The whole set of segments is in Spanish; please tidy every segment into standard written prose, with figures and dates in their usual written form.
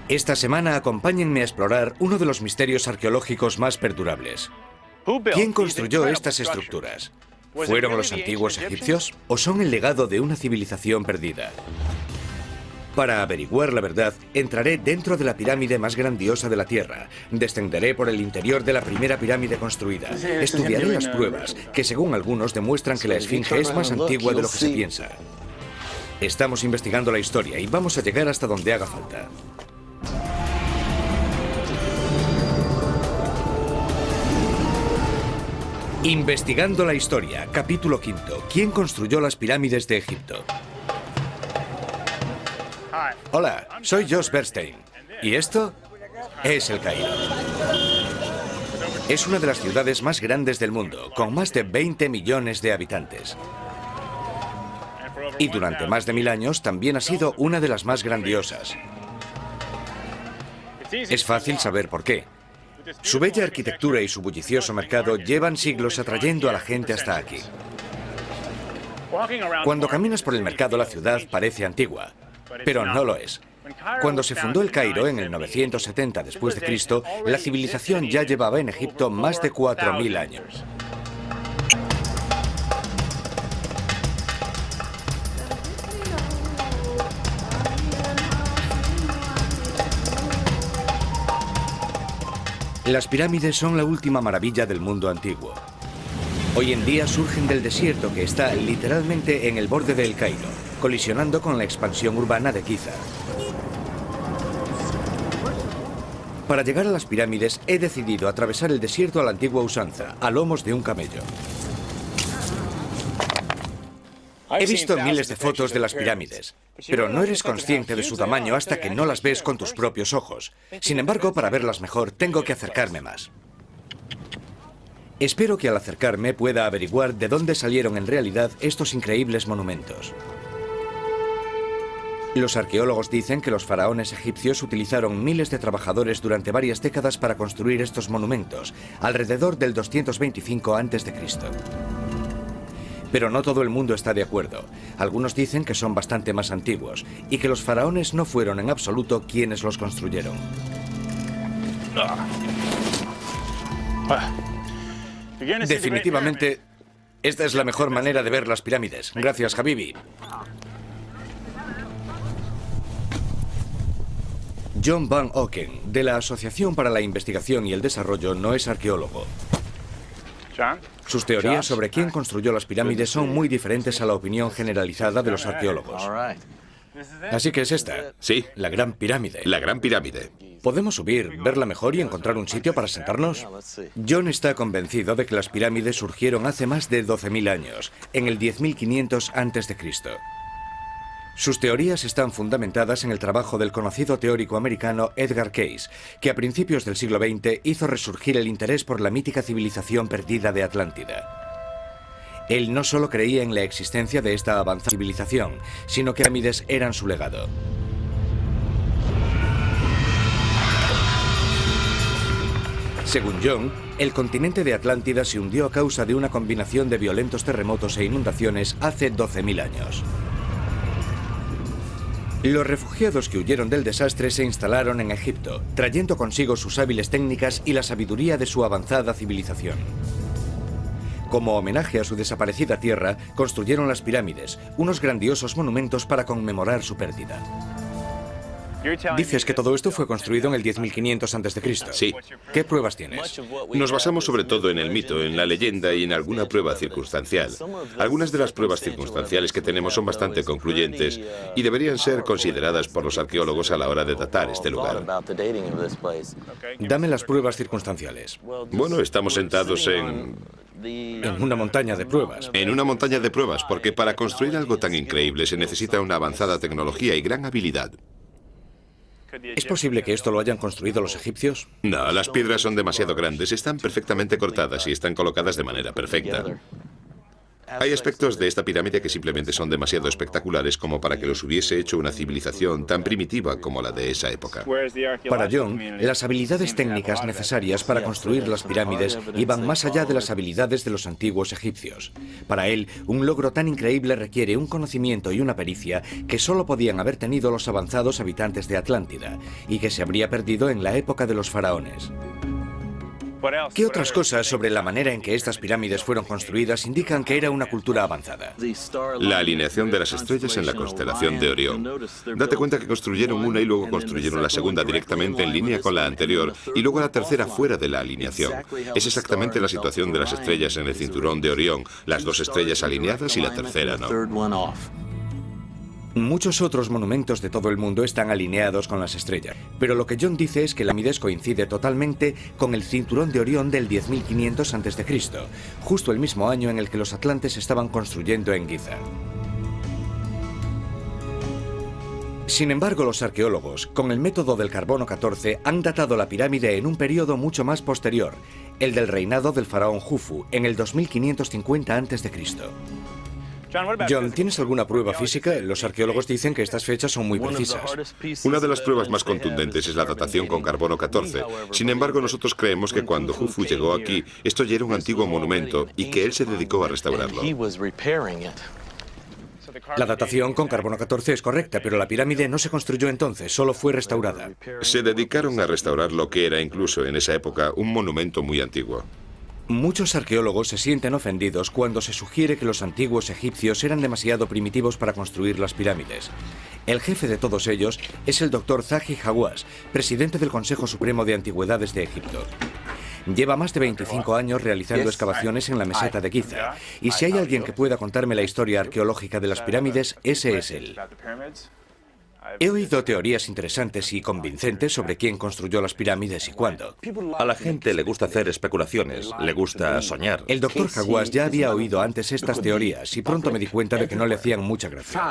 Esta semana acompáñenme a explorar uno de los misterios arqueológicos más perdurables. ¿Quién construyó estas estructuras? ¿Fueron los antiguos egipcios o son el legado de una civilización perdida? Para averiguar la verdad, entraré dentro de la pirámide más grandiosa de la Tierra, descenderé por el interior de la primera pirámide construida, estudiaré las pruebas, que según algunos demuestran que la Esfinge es más antigua de lo que se piensa. Estamos investigando la historia y vamos a llegar hasta donde haga falta. Investigando la historia, capítulo 5. ¿Quién construyó las pirámides de Egipto? Hola, soy Josh Bernstein. ¿Y esto? Es el Cairo. Es una de las ciudades más grandes del mundo, con más de 20 millones de habitantes. Y durante más de 1000 años también ha sido una de las más grandiosas. Es fácil saber por qué. Su bella arquitectura y su bullicioso mercado llevan siglos atrayendo a la gente hasta aquí. Cuando caminas por el mercado, la ciudad parece antigua, pero no lo es. Cuando se fundó el Cairo en el 970 después de Cristo, la civilización ya llevaba en Egipto más de 4000 años. Las pirámides son la última maravilla del mundo antiguo. Hoy en día surgen del desierto que está literalmente en el borde del Cairo, colisionando con la expansión urbana de Giza. Para llegar a las pirámides he decidido atravesar el desierto a la antigua usanza, a lomos de un camello. He visto miles de fotos de las pirámides, pero no eres consciente de su tamaño hasta que no las ves con tus propios ojos. Sin embargo, para verlas mejor, tengo que acercarme más. Espero que al acercarme pueda averiguar de dónde salieron en realidad estos increíbles monumentos. Los arqueólogos dicen que los faraones egipcios utilizaron miles de trabajadores durante varias décadas para construir estos monumentos, alrededor del 225 a.C. Pero no todo el mundo está de acuerdo. Algunos dicen que son bastante más antiguos y que los faraones no fueron en absoluto quienes los construyeron. Definitivamente, esta es la mejor manera de ver las pirámides. Gracias, Habibi. John Van Oken, de la Asociación para la Investigación y el Desarrollo, no es arqueólogo. Sus teorías sobre quién construyó las pirámides son muy diferentes a la opinión generalizada de los arqueólogos. Así que es esta. Sí. La Gran Pirámide. La Gran Pirámide. ¿Podemos subir, verla mejor y encontrar un sitio para sentarnos? John está convencido de que las pirámides surgieron hace más de 12.000 años, en el 10.500 a.C. Sus teorías están fundamentadas en el trabajo del conocido teórico americano Edgar Cayce, que a principios del siglo XX hizo resurgir el interés por la mítica civilización perdida de Atlántida. Él no solo creía en la existencia de esta avanzada civilización, sino que las pirámides eran su legado. Según John, el continente de Atlántida se hundió a causa de una combinación de violentos terremotos e inundaciones hace 12.000 años. Los refugiados que huyeron del desastre se instalaron en Egipto, trayendo consigo sus hábiles técnicas y la sabiduría de su avanzada civilización. Como homenaje a su desaparecida tierra, construyeron las pirámides, unos grandiosos monumentos para conmemorar su pérdida. Dices que todo esto fue construido en el 10.500 a.C. Sí. ¿Qué pruebas tienes? Nos basamos sobre todo en el mito, en la leyenda y en alguna prueba circunstancial. Algunas de las pruebas circunstanciales que tenemos son bastante concluyentes y deberían ser consideradas por los arqueólogos a la hora de datar este lugar. Dame las pruebas circunstanciales. Bueno, estamos sentados en una montaña de pruebas. En una montaña de pruebas, porque para construir algo tan increíble se necesita una avanzada tecnología y gran habilidad. ¿Es posible que esto lo hayan construido los egipcios? No, las piedras son demasiado grandes, están perfectamente cortadas y están colocadas de manera perfecta. Hay aspectos de esta pirámide que simplemente son demasiado espectaculares como para que los hubiese hecho una civilización tan primitiva como la de esa época. Para John, las habilidades técnicas necesarias para construir las pirámides iban más allá de las habilidades de los antiguos egipcios. Para él, un logro tan increíble requiere un conocimiento y una pericia que solo podían haber tenido los avanzados habitantes de Atlántida y que se habría perdido en la época de los faraones. ¿Qué otras cosas sobre la manera en que estas pirámides fueron construidas indican que era una cultura avanzada? La alineación de las estrellas en la constelación de Orión. Date cuenta que construyeron una y luego construyeron la segunda directamente en línea con la anterior y luego la tercera fuera de la alineación. Es exactamente la situación de las estrellas en el cinturón de Orión, las dos estrellas alineadas y la tercera no. Muchos otros monumentos de todo el mundo están alineados con las estrellas, pero lo que John dice es que la pirámide coincide totalmente con el cinturón de Orión del 10.500 a.C., justo el mismo año en el que los atlantes estaban construyendo en Giza. Sin embargo, los arqueólogos, con el método del carbono 14, han datado la pirámide en un periodo mucho más posterior, el del reinado del faraón Jufu, en el 2550 a.C. John, ¿tienes alguna prueba física? Los arqueólogos dicen que estas fechas son muy precisas. Una de las pruebas más contundentes es la datación con carbono 14. Sin embargo, nosotros creemos que cuando Jufu llegó aquí, esto ya era un antiguo monumento y que él se dedicó a restaurarlo. La datación con carbono 14 es correcta, pero la pirámide no se construyó entonces, solo fue restaurada. Se dedicaron a restaurar lo que era incluso en esa época un monumento muy antiguo. Muchos arqueólogos se sienten ofendidos cuando se sugiere que los antiguos egipcios eran demasiado primitivos para construir las pirámides. El jefe de todos ellos es el Dr. Zahi Hawass, presidente del Consejo Supremo de Antigüedades de Egipto. Lleva más de 25 años realizando excavaciones en la meseta de Giza, y si hay alguien que pueda contarme la historia arqueológica de las pirámides, ese es él. He oído teorías interesantes y convincentes sobre quién construyó las pirámides y cuándo. A la gente le gusta hacer especulaciones, le gusta soñar. El Dr. Hawass ya había oído antes estas teorías y pronto me di cuenta de que no le hacían mucha gracia.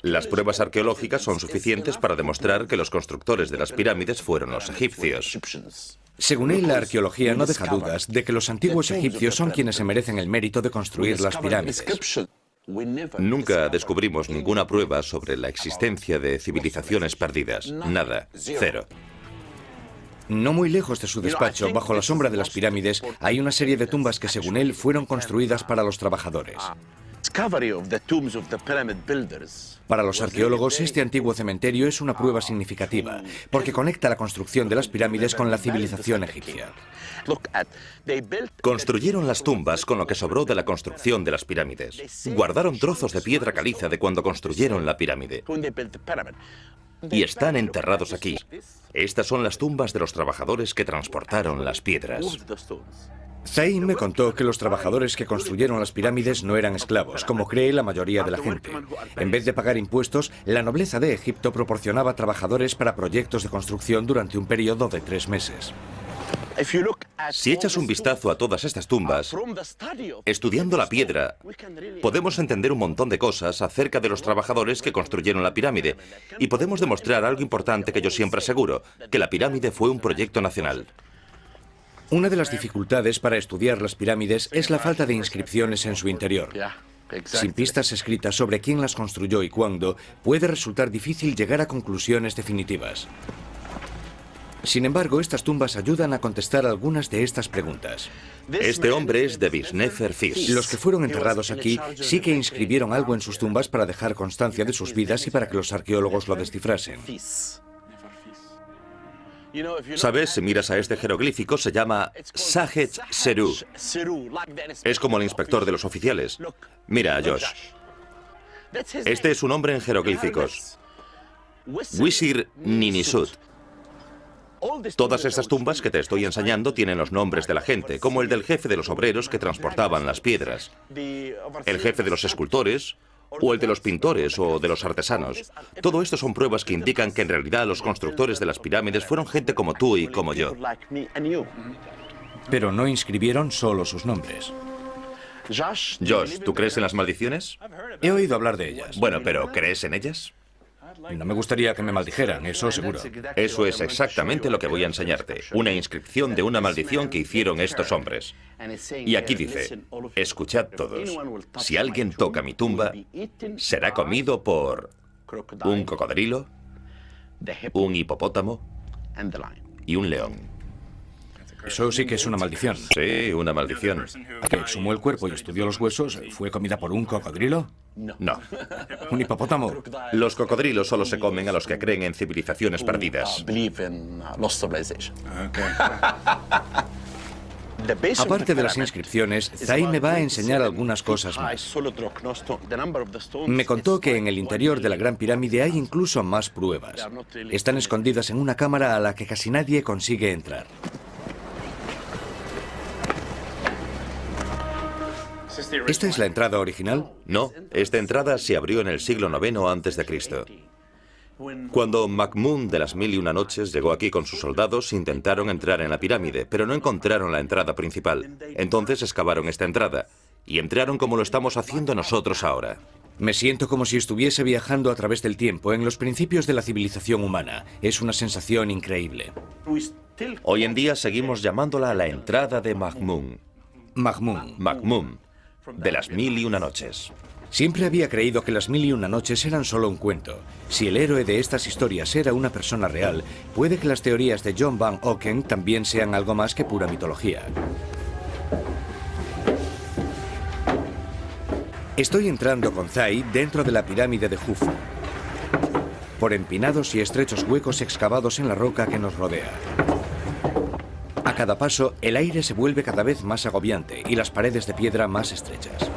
Las pruebas arqueológicas son suficientes para demostrar que los constructores de las pirámides fueron los egipcios. Según él, la arqueología no deja dudas de que los antiguos egipcios son quienes se merecen el mérito de construir las pirámides. Nunca descubrimos ninguna prueba sobre la existencia de civilizaciones perdidas. Nada. Cero. No muy lejos de su despacho, bajo la sombra de las pirámides, hay una serie de tumbas que, según él, fueron construidas para los trabajadores. Para los arqueólogos, este antiguo cementerio es una prueba significativa, porque conecta la construcción de las pirámides con la civilización egipcia. Construyeron las tumbas con lo que sobró de la construcción de las pirámides. Guardaron trozos de piedra caliza de cuando construyeron la pirámide. Y están enterrados aquí. Estas son las tumbas de los trabajadores que transportaron las piedras. Zain me contó que los trabajadores que construyeron las pirámides no eran esclavos, como cree la mayoría de la gente. En vez de pagar impuestos, la nobleza de Egipto proporcionaba trabajadores para proyectos de construcción durante un periodo de 3 meses. Si echas un vistazo a todas estas tumbas, estudiando la piedra, podemos entender un montón de cosas acerca de los trabajadores que construyeron la pirámide y podemos demostrar algo importante que yo siempre aseguro, que la pirámide fue un proyecto nacional. Una de las dificultades para estudiar las pirámides es la falta de inscripciones en su interior. Sin pistas escritas sobre quién las construyó y cuándo, puede resultar difícil llegar a conclusiones definitivas. Sin embargo, estas tumbas ayudan a contestar algunas de estas preguntas. Este hombre es Davis Nefer Fis. Los que fueron enterrados aquí sí que inscribieron algo en sus tumbas para dejar constancia de sus vidas y para que los arqueólogos lo descifrasen. ¿Sabes? Si miras a este jeroglífico, se llama Sahet Seru. Es como el inspector de los oficiales. Mira, Josh. Este es un nombre en jeroglíficos. Wisir Ninisut. Todas estas tumbas que te estoy enseñando tienen los nombres de la gente, como el del jefe de los obreros que transportaban las piedras, el jefe de los escultores, o el de los pintores o de los artesanos. Todo esto son pruebas que indican que en realidad los constructores de las pirámides fueron gente como tú y como yo. Pero no inscribieron solo sus nombres. Josh, ¿tú crees en las maldiciones? He oído hablar de ellas. Bueno, pero ¿crees en ellas? No me gustaría que me maldijeran, eso seguro. Eso es exactamente lo que voy a enseñarte. Una inscripción de una maldición que hicieron estos hombres. Y aquí dice, escuchad todos, si alguien toca mi tumba, será comido por un cocodrilo, un hipopótamo y un león. Eso sí que es una maldición. Sí, una maldición. ¿A que exhumó el cuerpo y estudió los huesos? ¿Fue comida por un cocodrilo? No. ¿Un hipopótamo? Los cocodrilos solo se comen a los que creen en civilizaciones perdidas. Aparte de las inscripciones, Zai me va a enseñar algunas cosas más. Me contó que en el interior de la Gran Pirámide hay incluso más pruebas. Están escondidas en una cámara a la que casi nadie consigue entrar. ¿Esta es la entrada original? No, esta entrada se abrió en el siglo IX a.C. Cuando Mahmud de las Mil y Una Noches llegó aquí con sus soldados, intentaron entrar en la pirámide, pero no encontraron la entrada principal. Entonces excavaron esta entrada y entraron como lo estamos haciendo nosotros ahora. Me siento como si estuviese viajando a través del tiempo en los principios de la civilización humana. Es una sensación increíble. Hoy en día seguimos llamándola la entrada de Mahmud. Mahmud, de las Mil y Una Noches. Siempre había creído que las Mil y Una Noches eran solo un cuento. Si el héroe de estas historias era una persona real, puede que las teorías de John Van Oken también sean algo más que pura mitología. Estoy entrando con Zai dentro de la pirámide de Jufu, por empinados y estrechos huecos excavados en la roca que nos rodea. A cada paso, el aire se vuelve cada vez más agobiante y las paredes de piedra más estrechas.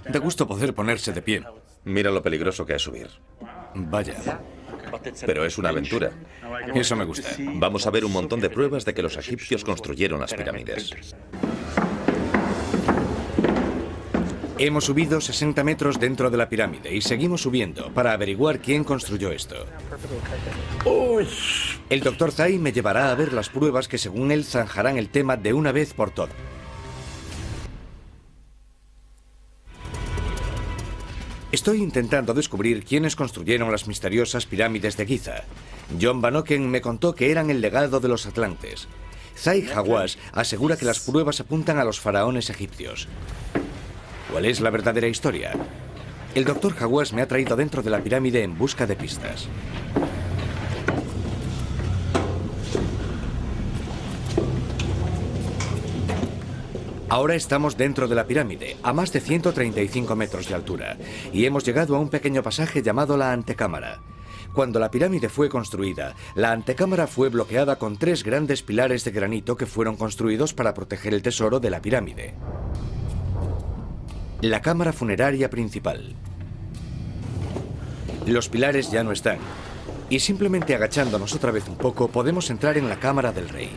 Da gusto poder ponerse de pie. Mira lo peligroso que es subir. Vaya. Pero es una aventura. Eso me gusta. Vamos a ver un montón de pruebas de que los egipcios construyeron las pirámides. Hemos subido 60 metros dentro de la pirámide y seguimos subiendo para averiguar quién construyó esto. El Dr. Zai me llevará a ver las pruebas que según él zanjarán el tema de una vez por todas. Estoy intentando descubrir quiénes construyeron las misteriosas pirámides de Giza. John Van Oken me contó que eran el legado de los atlantes. Zai Hawass asegura que las pruebas apuntan a los faraones egipcios. ¿Cuál es la verdadera historia? El Dr. Hawass me ha traído dentro de la pirámide en busca de pistas. Ahora estamos dentro de la pirámide, a más de 135 metros de altura, y hemos llegado a un pequeño pasaje llamado la antecámara. Cuando la pirámide fue construida, la antecámara fue bloqueada con 3 grandes pilares de granito que fueron construidos para proteger el tesoro de la pirámide. La cámara funeraria principal. Los pilares ya no están, y simplemente agachándonos otra vez un poco podemos entrar en la cámara del rey.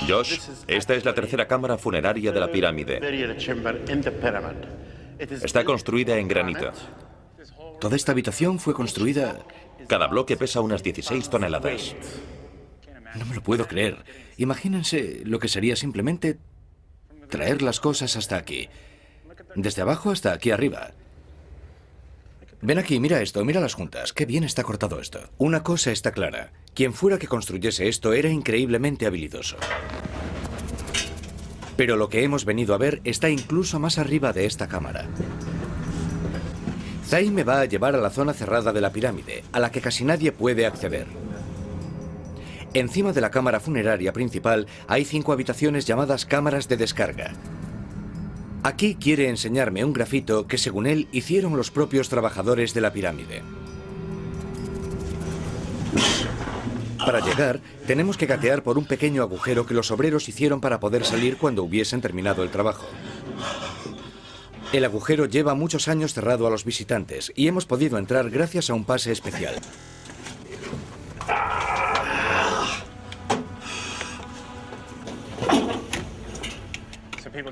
Josh, esta es la tercera cámara funeraria de la pirámide. Está construida en granito. Toda esta habitación fue construida... Cada bloque pesa unas 16 toneladas. No me lo puedo creer. Imagínense lo que sería simplemente traer las cosas hasta aquí. Desde abajo hasta aquí arriba. Ven aquí, mira esto, mira las juntas. Qué bien está cortado esto. Una cosa está clara. Quien fuera que construyese esto era increíblemente habilidoso. Pero lo que hemos venido a ver está incluso más arriba de esta cámara. Zai me va a llevar a la zona cerrada de la pirámide, a la que casi nadie puede acceder. Encima de la cámara funeraria principal hay 5 habitaciones llamadas cámaras de descarga. Aquí quiere enseñarme un grafito que, según él, hicieron los propios trabajadores de la pirámide. Para llegar, tenemos que gatear por un pequeño agujero que los obreros hicieron para poder salir cuando hubiesen terminado el trabajo. El agujero lleva muchos años cerrado a los visitantes y hemos podido entrar gracias a un pase especial.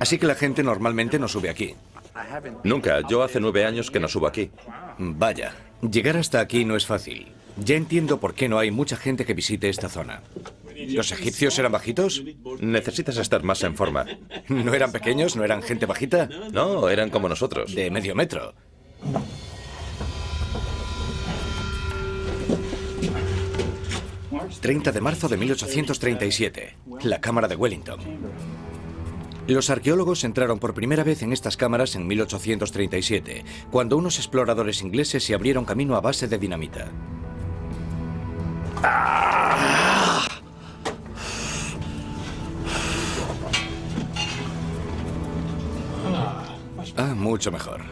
Así que la gente normalmente no sube aquí. Nunca. Yo hace 9 años que no subo aquí. Vaya, llegar hasta aquí no es fácil. Ya entiendo por qué no hay mucha gente que visite esta zona. ¿Los egipcios eran bajitos? Necesitas estar más en forma. ¿No eran pequeños? ¿No eran gente bajita? No, eran como nosotros. De medio metro. ...30 de marzo de 1837... la Cámara de Wellington. Los arqueólogos entraron por primera vez en estas cámaras en 1837... cuando unos exploradores ingleses se abrieron camino a base de dinamita. Mucho mejor.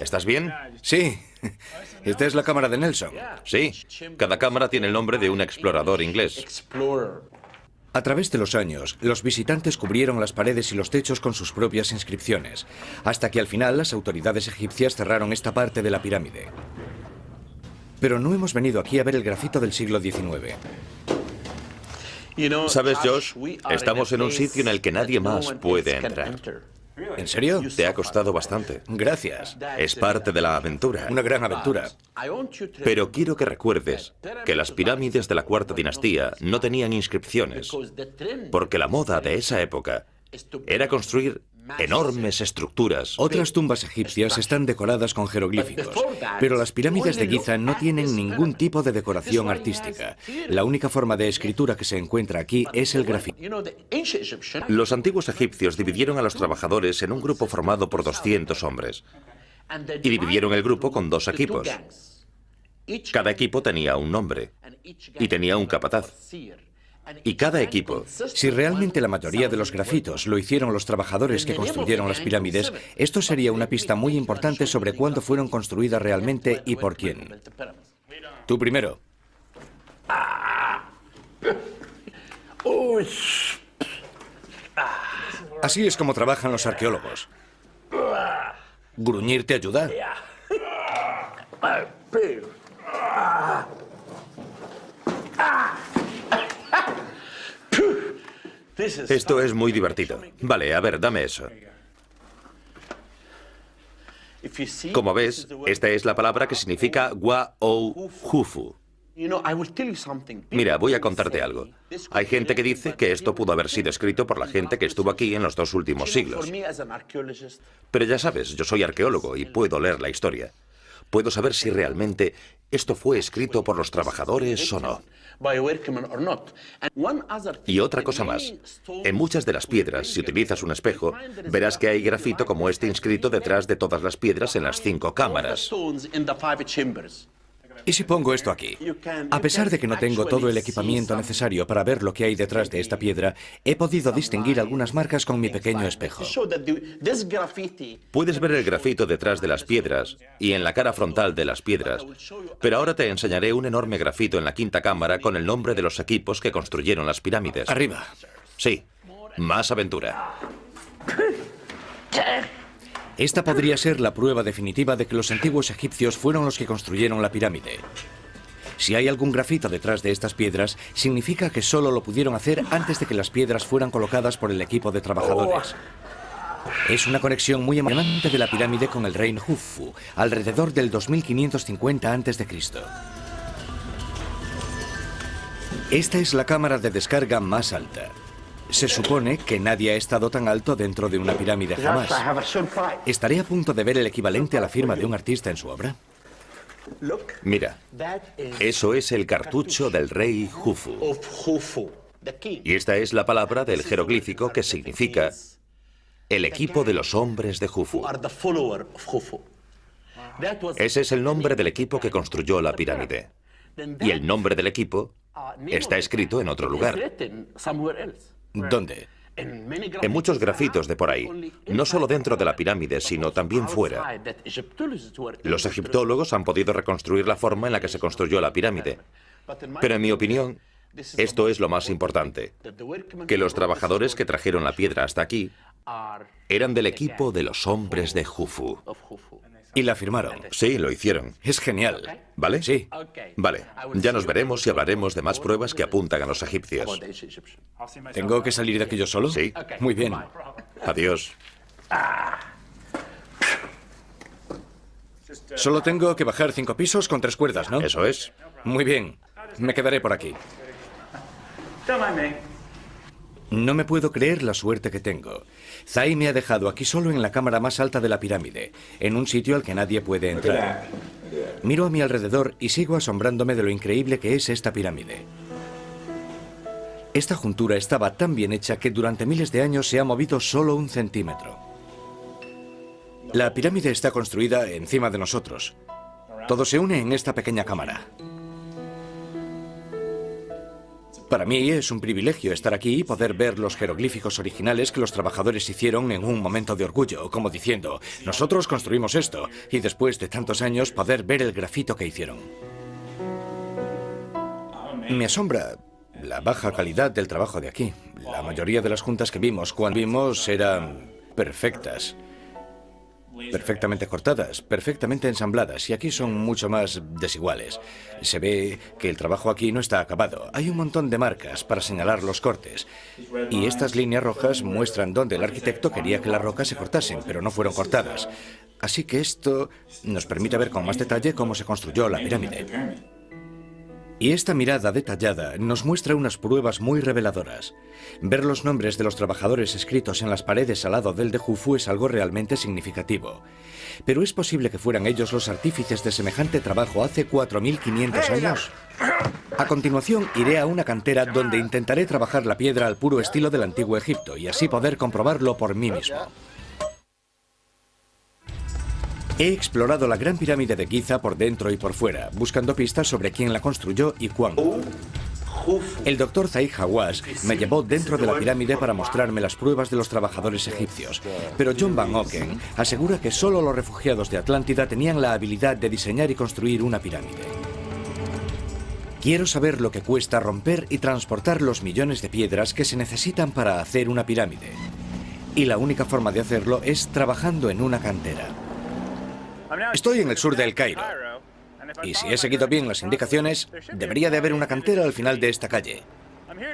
¿Estás bien? Sí. Esta es la cámara de Nelson. Sí. Cada cámara tiene el nombre de un explorador inglés. A través de los años, los visitantes cubrieron las paredes y los techos con sus propias inscripciones, hasta que al final las autoridades egipcias cerraron esta parte de la pirámide. Pero no hemos venido aquí a ver el grafito del siglo XIX. ¿Sabes, Josh? Estamos en un sitio en el que nadie más puede entrar. ¿En serio? Te ha costado bastante. Gracias. Es parte de la aventura. Una gran aventura. Pero quiero que recuerdes que las pirámides de la Cuarta Dinastía no tenían inscripciones, porque la moda de esa época era construir enormes estructuras. Otras tumbas egipcias están decoradas con jeroglíficos, pero las pirámides de Giza no tienen ningún tipo de decoración artística. La única forma de escritura que se encuentra aquí es el grafito. Los antiguos egipcios dividieron a los trabajadores en un grupo formado por 200 hombres y dividieron el grupo con 2 equipos. Cada equipo tenía un nombre y tenía un capataz. Y cada equipo... Si realmente la mayoría de los grafitos lo hicieron los trabajadores que construyeron las pirámides, esto sería una pista muy importante sobre cuándo fueron construidas realmente y por quién. Tú primero. Así es como trabajan los arqueólogos. ¿Gruñir te ayuda? Esto es muy divertido. Vale, a ver, dame eso. Como ves, esta es la palabra que significa Wa-ou-Hufu. Mira, voy a contarte algo. Hay gente que dice que esto pudo haber sido escrito por la gente que estuvo aquí en los 2 últimos siglos. Pero ya sabes, yo soy arqueólogo y puedo leer la historia. Puedo saber si realmente esto fue escrito por los trabajadores o no. Y otra cosa más. En muchas de las piedras, si utilizas un espejo, verás que hay grafito como este inscrito detrás de todas las piedras en las 5 cámaras. ¿Y si pongo esto aquí? A pesar de que no tengo todo el equipamiento necesario para ver lo que hay detrás de esta piedra, he podido distinguir algunas marcas con mi pequeño espejo. Puedes ver el grafito detrás de las piedras y en la cara frontal de las piedras, pero ahora te enseñaré un enorme grafito en la 5ª cámara con el nombre de los equipos que construyeron las pirámides. Arriba. Sí, más aventura. Esta podría ser la prueba definitiva de que los antiguos egipcios fueron los que construyeron la pirámide. Si hay algún grafito detrás de estas piedras, significa que solo lo pudieron hacer antes de que las piedras fueran colocadas por el equipo de trabajadores. Es una conexión muy emocionante de la pirámide con el rey Khufu, alrededor del 2550 a.C. Esta es la cámara de descarga más alta. Se supone que nadie ha estado tan alto dentro de una pirámide jamás. ¿Estaré a punto de ver el equivalente a la firma de un artista en su obra? Mira, eso es el cartucho del rey Khufu. Y esta es la palabra del jeroglífico que significa el equipo de los hombres de Khufu. Ese es el nombre del equipo que construyó la pirámide. Y el nombre del equipo está escrito en otro lugar. ¿Dónde? En muchos grafitos de por ahí, no solo dentro de la pirámide, sino también fuera. Los egiptólogos han podido reconstruir la forma en la que se construyó la pirámide. Pero en mi opinión, esto es lo más importante, que los trabajadores que trajeron la piedra hasta aquí eran del equipo de los hombres de Khufu. Y la firmaron. Sí, lo hicieron. Es genial. ¿Vale? Sí. Vale. Ya nos veremos y hablaremos de más pruebas que apuntan a los egipcios. ¿Tengo que salir de aquí yo solo? Sí. Muy bien. Adiós. Solo tengo que bajar 5 pisos con 3 cuerdas, ¿no? Eso es. Muy bien. Me quedaré por aquí. No me puedo creer la suerte que tengo. Zai me ha dejado aquí solo en la cámara más alta de la pirámide, en un sitio al que nadie puede entrar. Miro a mi alrededor y sigo asombrándome de lo increíble que es esta pirámide. Esta juntura estaba tan bien hecha que durante miles de años se ha movido solo 1 centímetro. La pirámide está construida encima de nosotros. Todo se une en esta pequeña cámara. Para mí es un privilegio estar aquí y poder ver los jeroglíficos originales que los trabajadores hicieron en un momento de orgullo, como diciendo, nosotros construimos esto, y después de tantos años poder ver el grafito que hicieron. Me asombra la baja calidad del trabajo de aquí. La mayoría de las juntas que vimos cuando vimos eran perfectas. Perfectamente cortadas, perfectamente ensambladas, y aquí son mucho más desiguales. Se ve que el trabajo aquí no está acabado. Hay un montón de marcas para señalar los cortes. Y estas líneas rojas muestran dónde el arquitecto quería que las rocas se cortasen, pero no fueron cortadas. Así que esto nos permite ver con más detalle cómo se construyó la pirámide. Y esta mirada detallada nos muestra unas pruebas muy reveladoras. Ver los nombres de los trabajadores escritos en las paredes al lado del de Jufu es algo realmente significativo. Pero ¿es posible que fueran ellos los artífices de semejante trabajo hace 4.500 años? A continuación iré a una cantera donde intentaré trabajar la piedra al puro estilo del antiguo Egipto y así poder comprobarlo por mí mismo. He explorado la Gran Pirámide de Giza por dentro y por fuera, buscando pistas sobre quién la construyó y cuándo. El doctor Zahi Hawass me llevó dentro de la pirámide para mostrarme las pruebas de los trabajadores egipcios, pero John Van Oken asegura que solo los refugiados de Atlántida tenían la habilidad de diseñar y construir una pirámide. Quiero saber lo que cuesta romper y transportar los millones de piedras que se necesitan para hacer una pirámide. Y la única forma de hacerlo es trabajando en una cantera. Estoy en el sur del Cairo, y si he seguido bien las indicaciones, debería de haber una cantera al final de esta calle.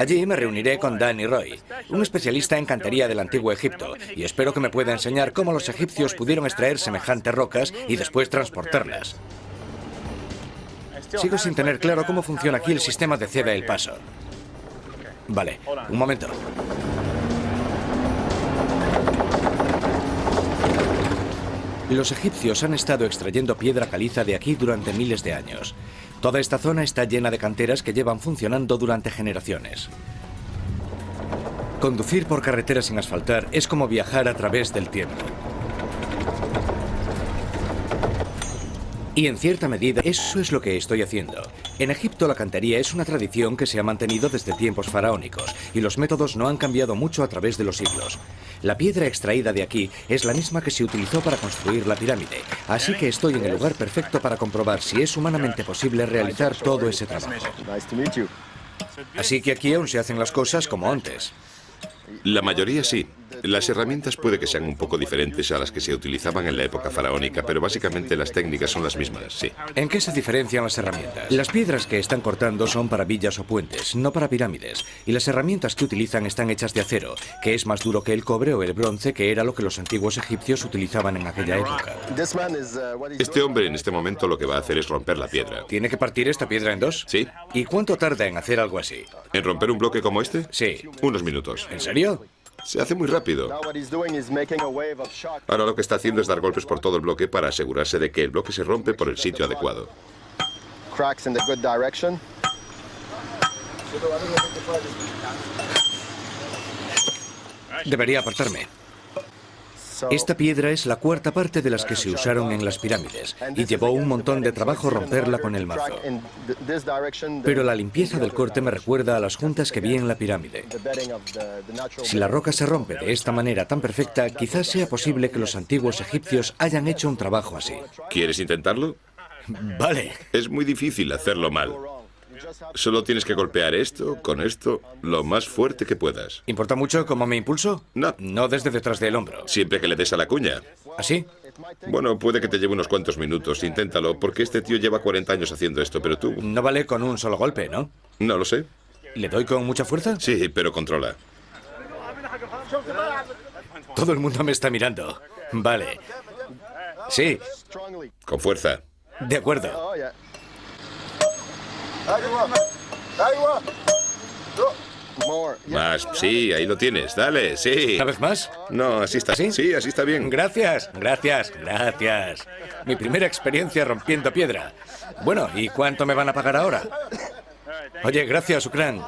Allí me reuniré con Danny Roy, un especialista en cantería del antiguo Egipto, y espero que me pueda enseñar cómo los egipcios pudieron extraer semejantes rocas y después transportarlas. Sigo sin tener claro cómo funciona aquí el sistema de ceda el paso. Vale, un momento. Los egipcios han estado extrayendo piedra caliza de aquí durante miles de años. Toda esta zona está llena de canteras que llevan funcionando durante generaciones. Conducir por carreteras sin asfaltar es como viajar a través del tiempo. Y en cierta medida, eso es lo que estoy haciendo. En Egipto la cantería es una tradición que se ha mantenido desde tiempos faraónicos, y los métodos no han cambiado mucho a través de los siglos. La piedra extraída de aquí es la misma que se utilizó para construir la pirámide, así que estoy en el lugar perfecto para comprobar si es humanamente posible realizar todo ese trabajo. Así que aquí aún se hacen las cosas como antes. La mayoría sí. Las herramientas puede que sean un poco diferentes a las que se utilizaban en la época faraónica, pero básicamente las técnicas son las mismas, sí. ¿En qué se diferencian las herramientas? Las piedras que están cortando son para villas o puentes, no para pirámides. Y las herramientas que utilizan están hechas de acero, que es más duro que el cobre o el bronce, que era lo que los antiguos egipcios utilizaban en aquella época. Este hombre en este momento lo que va a hacer es romper la piedra. ¿Tiene que partir esta piedra en dos? Sí. ¿Y cuánto tarda en hacer algo así? ¿En romper un bloque como este? Sí. Unos minutos. ¿En serio? Se hace muy rápido. Ahora lo que está haciendo es dar golpes por todo el bloque para asegurarse de que el bloque se rompe por el sitio adecuado. Debería apartarme. Esta piedra es la cuarta parte de las que se usaron en las pirámides y llevó un montón de trabajo romperla con el mazo. Pero la limpieza del corte me recuerda a las juntas que vi en la pirámide. Si la roca se rompe de esta manera tan perfecta, quizás sea posible que los antiguos egipcios hayan hecho un trabajo así. ¿Quieres intentarlo? Vale. Es muy difícil hacerlo mal. Solo tienes que golpear esto con esto lo más fuerte que puedas. ¿Importa mucho cómo me impulso? No. No desde detrás del hombro. Siempre que le des a la cuña. ¿Así? Bueno, puede que te lleve unos cuantos minutos. Inténtalo, porque este tío lleva 40 años haciendo esto, pero tú... No vale con un solo golpe, ¿no? No lo sé. ¿Le doy con mucha fuerza? Sí, pero controla. Todo el mundo me está mirando. Vale. Sí, Con fuerza. de acuerdo. Más. Sí, ahí lo tienes. Dale, sí. ¿Una vez más? No, así está. ¿Sí? Sí, así está bien. Gracias, gracias, gracias. Mi primera experiencia rompiendo piedra. Bueno, ¿y cuánto me van a pagar ahora? Oye, gracias, Ukran.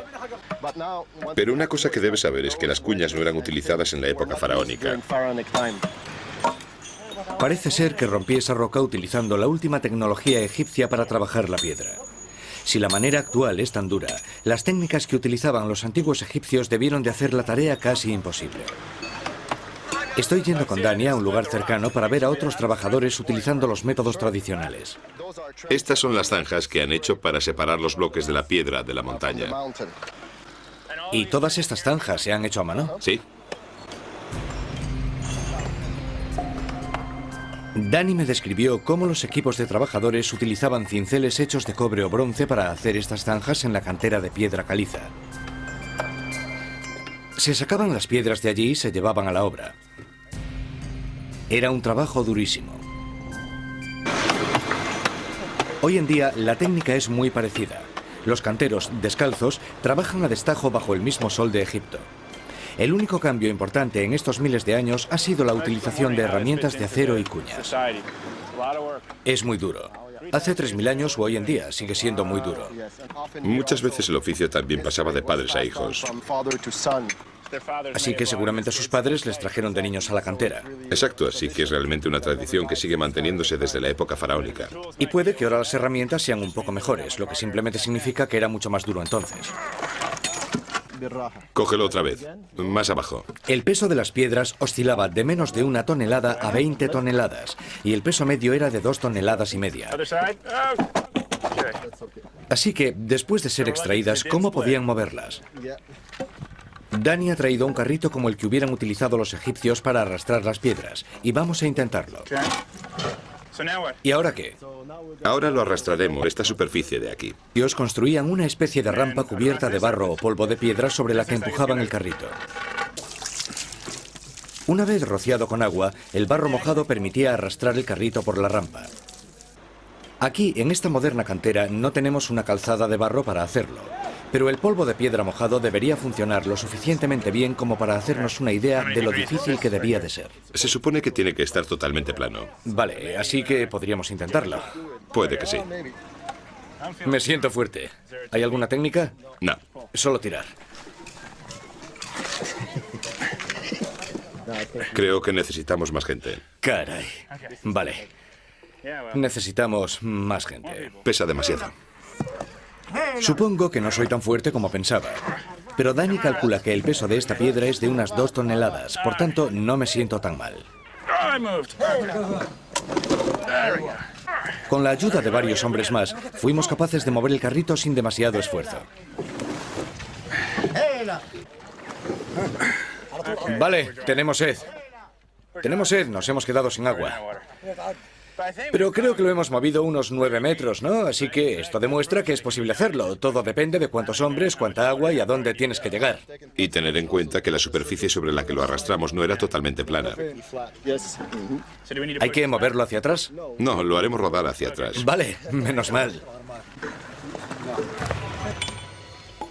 Pero una cosa que debes saber es que las cuñas no eran utilizadas en la época faraónica. Parece ser que rompí esa roca utilizando la última tecnología egipcia para trabajar la piedra. Si la manera actual es tan dura, las técnicas que utilizaban los antiguos egipcios debieron de hacer la tarea casi imposible. Estoy yendo con Dani a un lugar cercano para ver a otros trabajadores utilizando los métodos tradicionales. Estas son las zanjas que han hecho para separar los bloques de la piedra de la montaña. ¿Y todas estas zanjas se han hecho a mano? Sí. Dani me describió cómo los equipos de trabajadores utilizaban cinceles hechos de cobre o bronce para hacer estas zanjas en la cantera de piedra caliza. Se sacaban las piedras de allí y se llevaban a la obra. Era un trabajo durísimo. Hoy en día la técnica es muy parecida. Los canteros, descalzos, trabajan a destajo bajo el mismo sol de Egipto. El único cambio importante en estos miles de años ha sido la utilización de herramientas de acero y cuñas. Es muy duro. Hace 3000 años o hoy en día sigue siendo muy duro. Muchas veces el oficio también pasaba de padres a hijos. Así que seguramente sus padres les trajeron de niños a la cantera. Exacto, así que es realmente una tradición que sigue manteniéndose desde la época faraónica. Y puede que ahora las herramientas sean un poco mejores, lo que simplemente significa que era mucho más duro entonces. Cógelo otra vez. Más abajo. El peso de las piedras oscilaba de menos de 1 tonelada a 20 toneladas, y el peso medio era de 2 toneladas y media. Así que, después de ser extraídas, ¿cómo podían moverlas? Dani ha traído un carrito como el que hubieran utilizado los egipcios para arrastrar las piedras, y vamos a intentarlo. ¿Y ahora qué? Ahora lo arrastraremos, esta superficie de aquí. Ellos construían una especie de rampa cubierta de barro o polvo de piedra sobre la que empujaban el carrito. Una vez rociado con agua, el barro mojado permitía arrastrar el carrito por la rampa. Aquí, en esta moderna cantera, no tenemos una calzada de barro para hacerlo, pero el polvo de piedra mojado debería funcionar lo suficientemente bien como para hacernos una idea de lo difícil que debía de ser. Se supone que tiene que estar totalmente plano. Vale, así que podríamos intentarlo. Puede que sí. Me siento fuerte. ¿Hay alguna técnica? No. Solo tirar. Creo que necesitamos más gente. Caray. Vale. Necesitamos más gente. Pesa demasiado. Supongo que no soy tan fuerte como pensaba. Pero Dani calcula que el peso de esta piedra es de unas 2 toneladas. Por tanto, no me siento tan mal. Con la ayuda de varios hombres más, fuimos capaces de mover el carrito sin demasiado esfuerzo. Vale, tenemos sed. Tenemos sed, nos hemos quedado sin agua. Pero creo que lo hemos movido unos 9 metros, ¿no? Así que esto demuestra que es posible hacerlo. Todo depende de cuántos hombres, cuánta agua y a dónde tienes que llegar. Y tener en cuenta que la superficie sobre la que lo arrastramos no era totalmente plana. ¿Hay que moverlo hacia atrás? No, lo haremos rodar hacia atrás. Vale, menos mal.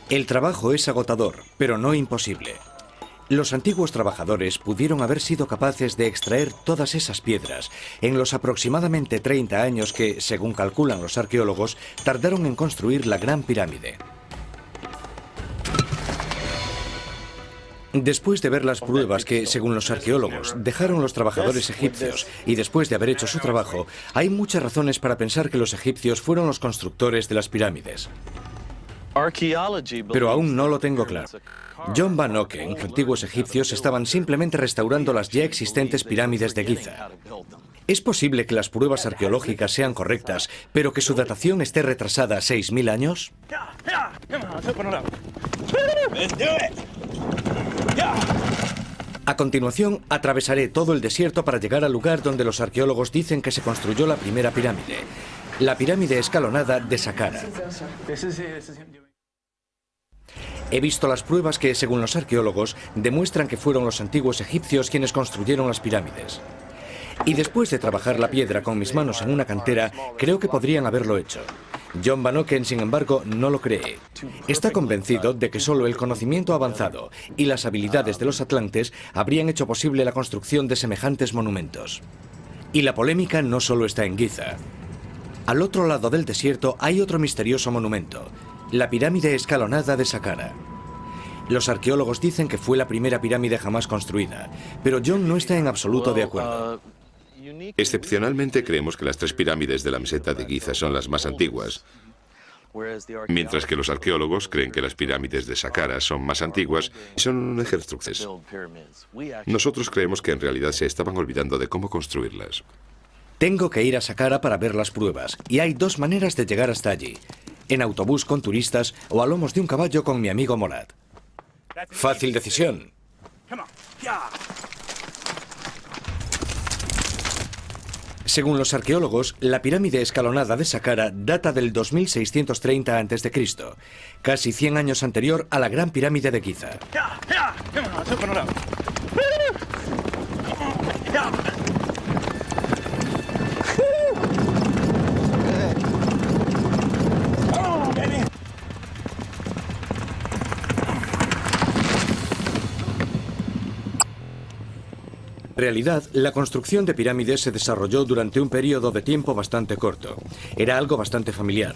El trabajo es agotador, pero no imposible. Los antiguos trabajadores pudieron haber sido capaces de extraer todas esas piedras en los aproximadamente 30 años que, según calculan los arqueólogos, tardaron en construir la Gran Pirámide. Después de ver las pruebas que, según los arqueólogos, dejaron los trabajadores egipcios y después de haber hecho su trabajo, hay muchas razones para pensar que los egipcios fueron los constructores de las pirámides. Pero aún no lo tengo claro. John Van Oken, antiguos egipcios, estaban simplemente restaurando las ya existentes pirámides de Giza. ¿Es posible que las pruebas arqueológicas sean correctas, pero que su datación esté retrasada 6.000 años? A continuación, atravesaré todo el desierto para llegar al lugar donde los arqueólogos dicen que se construyó la primera pirámide, la pirámide escalonada de Saqqara. He visto las pruebas que, según los arqueólogos, demuestran que fueron los antiguos egipcios quienes construyeron las pirámides. Y después de trabajar la piedra con mis manos en una cantera, creo que podrían haberlo hecho. John Van Oken, sin embargo, no lo cree. Está convencido de que solo el conocimiento avanzado y las habilidades de los atlantes habrían hecho posible la construcción de semejantes monumentos. Y la polémica no solo está en Giza. Al otro lado del desierto hay otro misterioso monumento, la pirámide escalonada de Saqqara. Los arqueólogos dicen que fue la primera pirámide jamás construida, pero John no está en absoluto de acuerdo. Excepcionalmente creemos que las 3 pirámides de la meseta de Giza son las más antiguas, mientras que los arqueólogos creen que las pirámides de Saqqara son más antiguas y son ejercicios. Nosotros creemos que en realidad se estaban olvidando de cómo construirlas. Tengo que ir a Saqqara para ver las pruebas, y hay 2 maneras de llegar hasta allí: en autobús con turistas o a lomos de un caballo con mi amigo Morad. Fácil decisión. Según los arqueólogos, la pirámide escalonada de Saqqara data del 2630 a.C., casi 100 años anterior a la Gran Pirámide de Giza. En realidad, la construcción de pirámides se desarrolló durante un periodo de tiempo bastante corto. Era algo bastante familiar.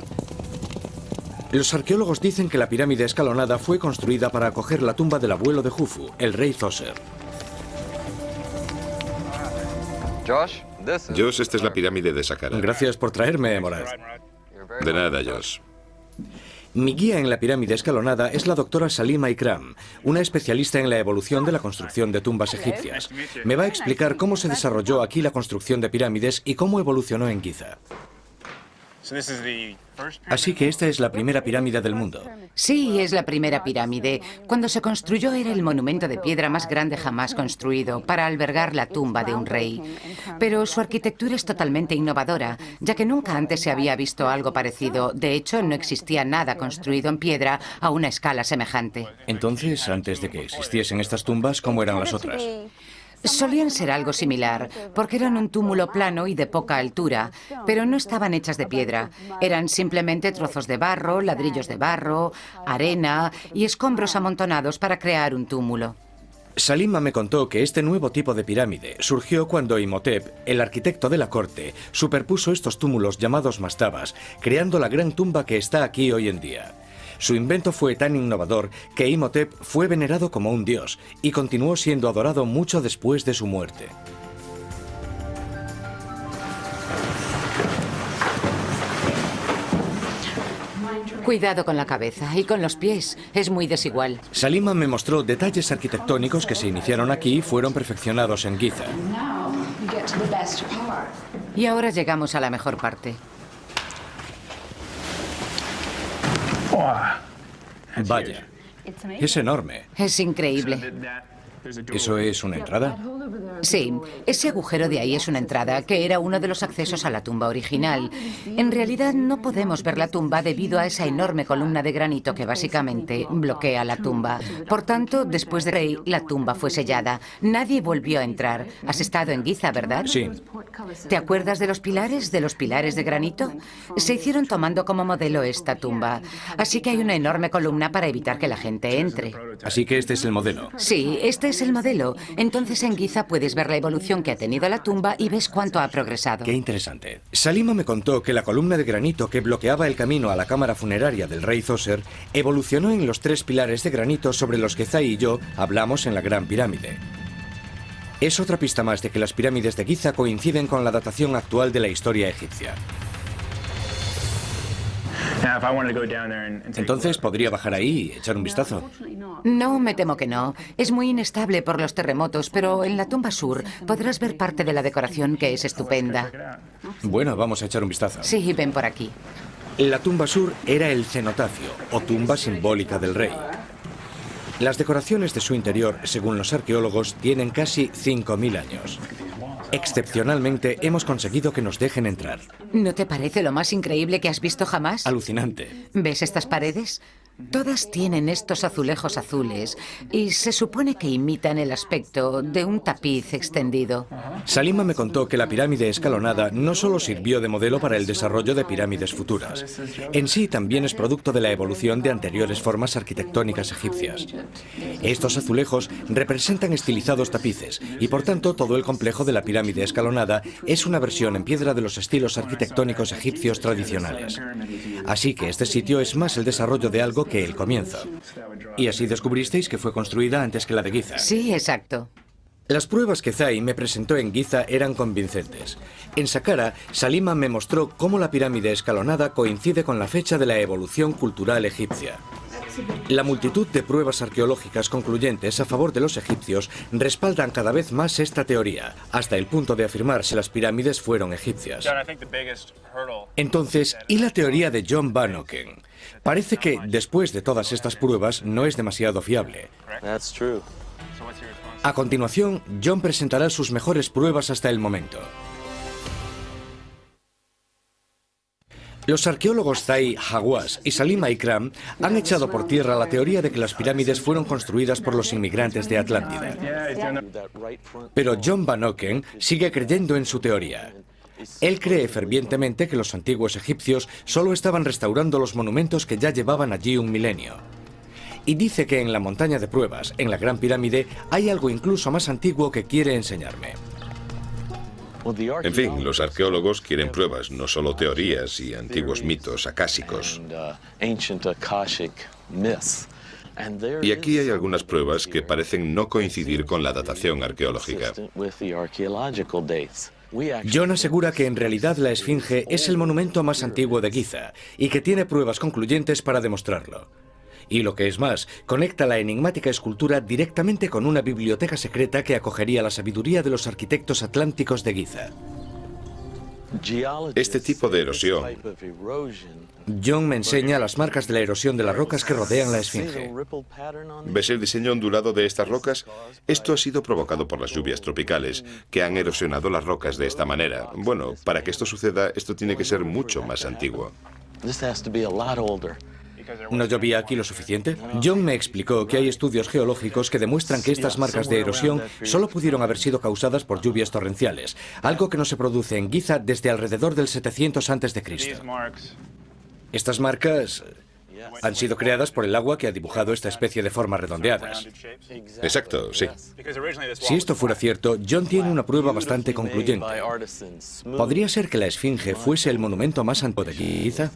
Los arqueólogos dicen que la pirámide escalonada fue construida para acoger la tumba del abuelo de Jufu, el rey Zoser. Josh, esta es la pirámide de Saqqara. Gracias por traerme, Morad. De nada, Josh. Mi guía en la pirámide escalonada es la doctora Salima Ikram, una especialista en la evolución de la construcción de tumbas egipcias. Me va a explicar cómo se desarrolló aquí la construcción de pirámides y cómo evolucionó en Giza. Así que esta es la primera pirámide del mundo. Sí, es la primera pirámide. Cuando se construyó era el monumento de piedra más grande jamás construido para albergar la tumba de un rey. Pero su arquitectura es totalmente innovadora, ya que nunca antes se había visto algo parecido. De hecho, no existía nada construido en piedra a una escala semejante. Entonces, antes de que existiesen estas tumbas, ¿cómo eran las otras? Solían ser algo similar, porque eran un túmulo plano y de poca altura, pero no estaban hechas de piedra. Eran simplemente trozos de barro, ladrillos de barro, arena y escombros amontonados para crear un túmulo. Salima me contó que este nuevo tipo de pirámide surgió cuando Imhotep, el arquitecto de la corte, superpuso estos túmulos llamados mastabas, creando la gran tumba que está aquí hoy en día. Su invento fue tan innovador que Imhotep fue venerado como un dios y continuó siendo adorado mucho después de su muerte. Cuidado con la cabeza y con los pies, es muy desigual. Salima me mostró detalles arquitectónicos que se iniciaron aquí y fueron perfeccionados en Giza. Y ahora llegamos a la mejor parte. Vaya, es enorme. Es increíble. ¿Eso es una entrada? Sí, ese agujero de ahí es una entrada, que era uno de los accesos a la tumba original. En realidad no podemos ver la tumba debido a esa enorme columna de granito que básicamente bloquea la tumba. Por tanto, después de Rey, la tumba fue sellada. Nadie volvió a entrar. Has estado en Giza, ¿verdad? Sí. ¿Te acuerdas de los pilares de granito? Se hicieron tomando como modelo esta tumba. Así que hay una enorme columna para evitar que la gente entre. Así que este es el modelo. Sí, este es el modelo. Entonces en Giza puedes ver la evolución que ha tenido la tumba y ves cuánto ha progresado. Qué interesante. Salima me contó que la columna de granito que bloqueaba el camino a la cámara funeraria del rey Zoser evolucionó en los 3 pilares de granito sobre los que Zai y yo hablamos en la Gran Pirámide. Es otra pista más de que las pirámides de Giza coinciden con la datación actual de la historia egipcia. Entonces podría bajar ahí y echar un vistazo. No, me temo que no. Es muy inestable por los terremotos, pero en la tumba sur podrás ver parte de la decoración que es estupenda. Bueno, vamos a echar un vistazo. Sí, ven por aquí. La tumba sur era el cenotafio, o tumba simbólica del rey. Las decoraciones de su interior, según los arqueólogos, tienen casi 5.000 años. Excepcionalmente, hemos conseguido que nos dejen entrar. ¿No te parece lo más increíble que has visto jamás? Alucinante. ¿Ves estas paredes? Todas tienen estos azulejos azules y se supone que imitan el aspecto de un tapiz extendido. Salima me contó que la pirámide escalonada no solo sirvió de modelo para el desarrollo de pirámides futuras. En sí también es producto de la evolución de anteriores formas arquitectónicas egipcias. Estos azulejos representan estilizados tapices y por tanto todo el complejo de la pirámide escalonada es una versión en piedra de los estilos arquitectónicos egipcios tradicionales. Así que este sitio es más el desarrollo de algo que el comienzo. Y así descubristeis que fue construida antes que la de Giza. Sí, exacto. Las pruebas que Zai me presentó en Giza eran convincentes. En Saqqara, Salima me mostró cómo la pirámide escalonada coincide con la fecha de la evolución cultural egipcia. La multitud de pruebas arqueológicas concluyentes a favor de los egipcios respaldan cada vez más esta teoría, hasta el punto de afirmar si las pirámides fueron egipcias. Entonces, ¿y la teoría de John Van Oken? Parece que, después de todas estas pruebas, no es demasiado fiable. A continuación, John presentará sus mejores pruebas hasta el momento. Los arqueólogos Zahi Hawass y Salima Ikram han echado por tierra la teoría de que las pirámides fueron construidas por los inmigrantes de Atlántida. Pero John Van Oken sigue creyendo en su teoría. Él cree fervientemente que los antiguos egipcios solo estaban restaurando los monumentos que ya llevaban allí un milenio. Y dice que en la montaña de pruebas, en la Gran Pirámide, hay algo incluso más antiguo que quiere enseñarme. En fin, los arqueólogos quieren pruebas, no solo teorías y antiguos mitos acásicos. Y aquí hay algunas pruebas que parecen no coincidir con la datación arqueológica. John asegura que en realidad la Esfinge es el monumento más antiguo de Giza y que tiene pruebas concluyentes para demostrarlo. Y lo que es más, conecta la enigmática escultura directamente con una biblioteca secreta que acogería la sabiduría de los arquitectos atlánticos de Giza. Este tipo de erosión. John me enseña las marcas de la erosión de las rocas que rodean la Esfinge. ¿Ves el diseño ondulado de estas rocas? Esto ha sido provocado por las lluvias tropicales, que han erosionado las rocas de esta manera. Bueno, para que esto suceda, esto tiene que ser mucho más antiguo. ¿No llovía aquí lo suficiente? John me explicó que hay estudios geológicos que demuestran que estas marcas de erosión solo pudieron haber sido causadas por lluvias torrenciales, algo que no se produce en Giza desde alrededor del 700 a.C. Estas marcas han sido creadas por el agua que ha dibujado esta especie de formas redondeadas. Exacto, sí. Si esto fuera cierto, John tiene una prueba bastante concluyente. ¿Podría ser que la Esfinge fuese el monumento más antiguo de Giza?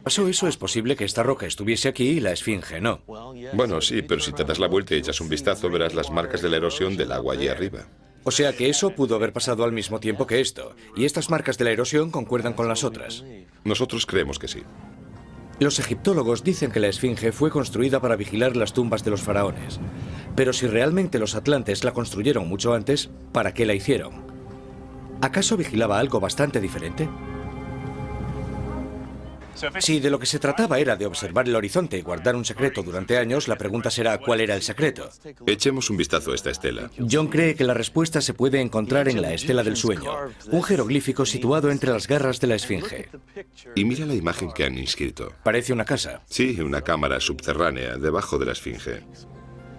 ¿Pasó eso? Es posible que esta roca estuviese aquí y la Esfinge no. Bueno, sí, pero si te das la vuelta y echas un vistazo, verás las marcas de la erosión del agua allí arriba. O sea que eso pudo haber pasado al mismo tiempo que esto, y estas marcas de la erosión concuerdan con las otras. Nosotros creemos que sí. Los egiptólogos dicen que la Esfinge fue construida para vigilar las tumbas de los faraones. Pero si realmente los atlantes la construyeron mucho antes, ¿para qué la hicieron? ¿Acaso vigilaba algo bastante diferente? Si de lo que se trataba era de observar el horizonte y guardar un secreto durante años, la pregunta será ¿cuál era el secreto? Echemos un vistazo a esta estela. John cree que la respuesta se puede encontrar en la Estela del Sueño, un jeroglífico situado entre las garras de la Esfinge. Y mira la imagen que han inscrito. Parece una casa. Sí, una cámara subterránea, debajo de la Esfinge.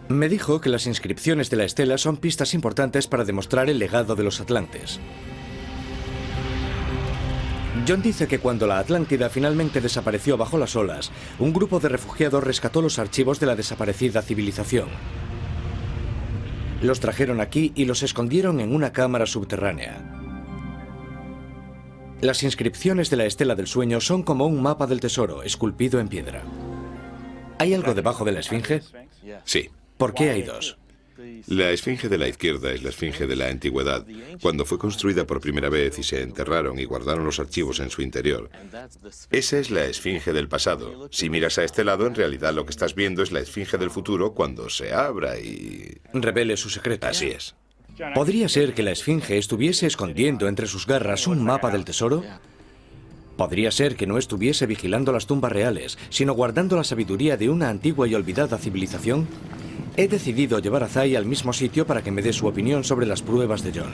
Me dijo que las inscripciones de la estela son pistas importantes para demostrar el legado de los atlantes. John dice que cuando la Atlántida finalmente desapareció bajo las olas, un grupo de refugiados rescató los archivos de la desaparecida civilización. Los trajeron aquí y los escondieron en una cámara subterránea. Las inscripciones de la Estela del Sueño son como un mapa del tesoro, esculpido en piedra. ¿Hay algo debajo de la Esfinge? Sí. ¿Por qué hay dos? La esfinge de la izquierda es la esfinge de la antigüedad, cuando fue construida por primera vez y se enterraron y guardaron los archivos en su interior. Esa es la esfinge del pasado. Si miras a este lado, en realidad lo que estás viendo es la esfinge del futuro cuando se abra y revele su secreto. Así es. ¿Podría ser que la esfinge estuviese escondiendo entre sus garras un mapa del tesoro? Podría ser que no estuviese vigilando las tumbas reales, sino guardando la sabiduría de una antigua y olvidada civilización. He decidido llevar a Zai al mismo sitio para que me dé su opinión sobre las pruebas de John.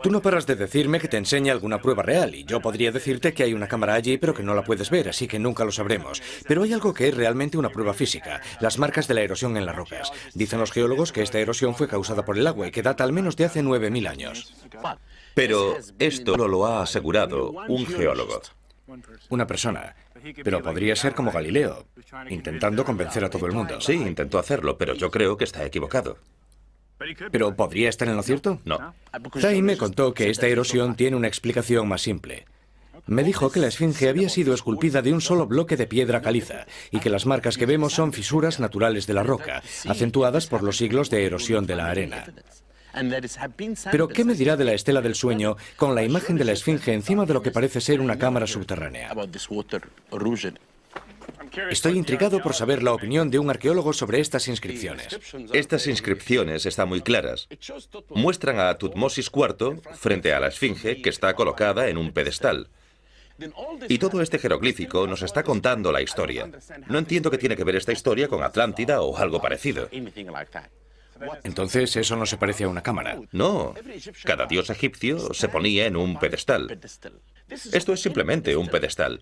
Tú no paras de decirme que te enseña alguna prueba real, y yo podría decirte que hay una cámara allí, pero que no la puedes ver, así que nunca lo sabremos. Pero hay algo que es realmente una prueba física, las marcas de la erosión en las rocas. Dicen los geólogos que esta erosión fue causada por el agua y que data al menos de hace 9000 años. Pero esto lo ha asegurado un geólogo. Una persona. Pero podría ser como Galileo, intentando convencer a todo el mundo. Sí, intentó hacerlo, pero yo creo que está equivocado. ¿Pero podría estar en lo cierto? No. Zai me contó que esta erosión tiene una explicación más simple. Me dijo que la esfinge había sido esculpida de un solo bloque de piedra caliza y que las marcas que vemos son fisuras naturales de la roca, acentuadas por los siglos de erosión de la arena. Pero ¿qué me dirá de la estela del sueño con la imagen de la esfinge encima de lo que parece ser una cámara subterránea? Estoy intrigado por saber la opinión de un arqueólogo sobre estas inscripciones. Estas inscripciones están muy claras. Muestran a Tutmosis IV frente a la esfinge que está colocada en un pedestal. Y todo este jeroglífico nos está contando la historia. No entiendo qué tiene que ver esta historia con Atlántida o algo parecido. Entonces, ¿eso no se parece a una cámara? No, cada dios egipcio se ponía en un pedestal. Esto es simplemente un pedestal.